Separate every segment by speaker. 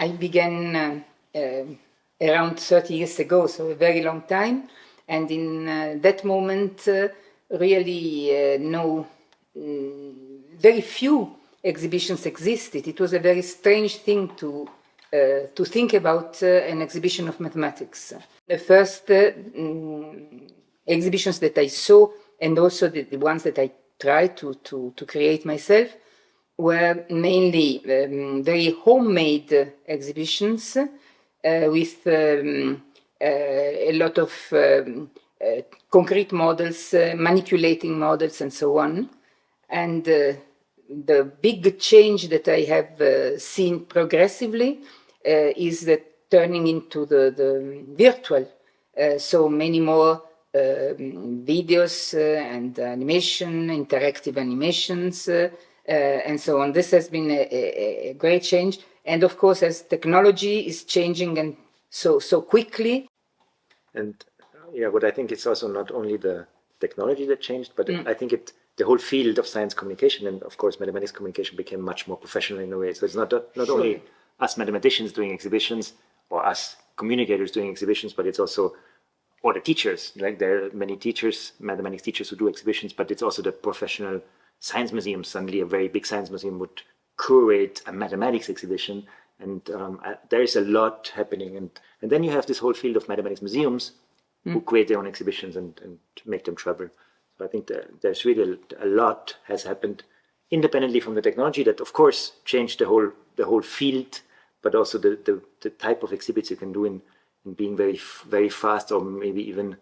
Speaker 1: I began around 30 years ago, so a very long time. And in that moment, really very few exhibitions existed. It was a very strange thing to think about an exhibition of mathematics. The first exhibitions that I saw, and also the ones that I tried to create myself, were mainly very homemade exhibitions with a lot of concrete models, manipulating models, and so on. And the big change that I have seen progressively is the turning into the virtual. So many more videos and animation, interactive animations, and so on. This has been a great change. And of course, as technology is changing and so quickly.
Speaker 2: And yeah, but I think it's also not only the technology that changed, but I think the whole field of science communication and of course mathematics communication became much more professional in a way. So it's not only us mathematicians doing exhibitions or us communicators doing exhibitions, but it's also all the teachers. Like there are many teachers, mathematics teachers who do exhibitions, but it's also the professional science museums. Suddenly a very big science museum would curate a mathematics exhibition, and there is a lot happening. And then you have this whole field of mathematics museums who create their own exhibitions and make them travel. So I think there's really a lot has happened independently from the technology that of course changed the whole field, but also the type of exhibits you can do in being very fast, or maybe even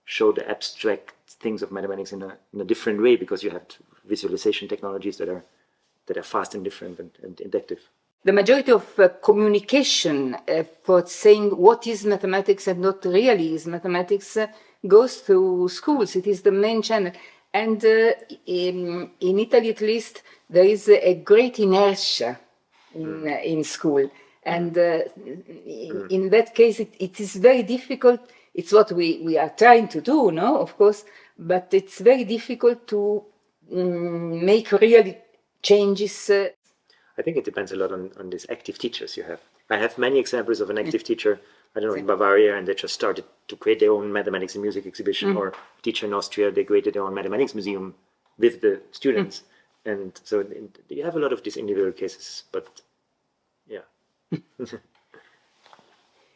Speaker 2: show the abstract things of mathematics in a different way, because you have visualization technologies that are fast and different and inductive.
Speaker 1: The majority of communication for saying what is mathematics and what really is mathematics goes through schools. It is the main channel. And in Italy, at least, there is a great inertia in school. And in that case, it is very difficult. It's what we are trying to do, no, of course, but it's very difficult to make real changes.
Speaker 2: I think it depends a lot on these active teachers you have. I have many examples of an active teacher, I don't know, in Bavaria, and they just started to create their own mathematics and music exhibition, or a teacher in Austria, they created their own mathematics museum with the students. And so you have a lot of these individual cases, but yeah.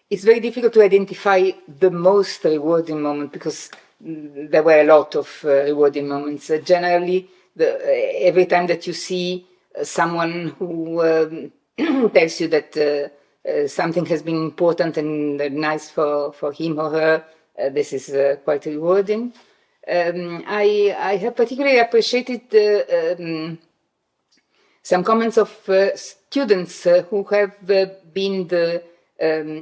Speaker 1: It's very difficult to identify the most rewarding moment, because there were a lot of rewarding moments. Generally, every time that you see someone who tells you that something has been important and nice for him or her, this is quite rewarding. I have particularly appreciated some comments of students who have been the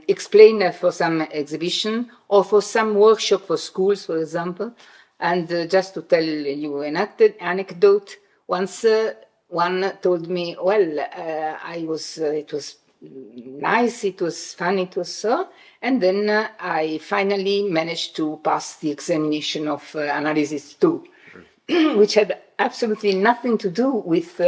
Speaker 1: explainer for some exhibition or for some workshop for schools, for example. And just to tell you an anecdote, once one told me, well, it was nice, it was fun, it was so, and then I finally managed to pass the examination of analysis 2, which had absolutely nothing to do with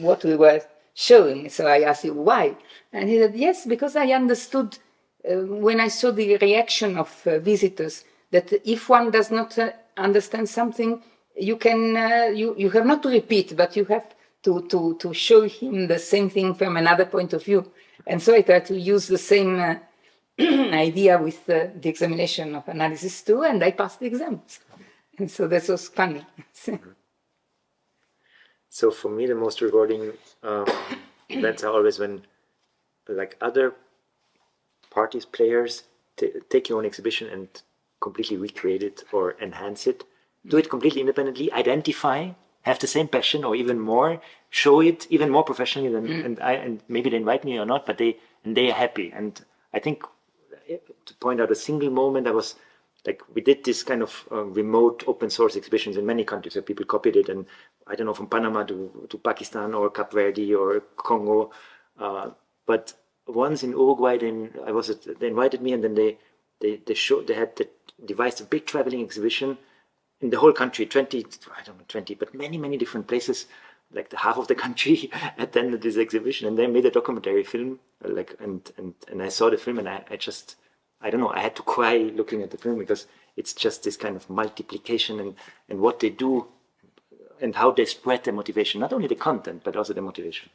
Speaker 1: what we were showing. So I asked him why, and he said, yes, because I understood when I saw the reaction of visitors that if one does not understand something, you have not to repeat, but you have to show him the same thing from another point of view. And so I tried to use the same idea with the examination of analysis 2, and I passed the exams. And so that was funny.
Speaker 2: So for me, the most rewarding events are always when, like, other parties, players, take your own exhibition and completely recreate it or enhance it. Do it completely independently, identify, have the same passion or even more, show it even more professionally than and maybe they invite me or not, but they are happy. And I think to point out a single moment, I was like, we did this kind of remote open source exhibitions in many countries where people copied it, and I don't know, from Panama to Pakistan or Cape Verde or Congo, but once in Uruguay, they invited me, and then they devised a big traveling exhibition in the whole country, 20, but many different places, like the half of the country attended this exhibition, and they made a documentary film. Like and I saw the film, and I just, I don't know, I had to cry looking at the film, because it's just this kind of multiplication and what they do and how they spread their motivation, not only the content but also the motivation.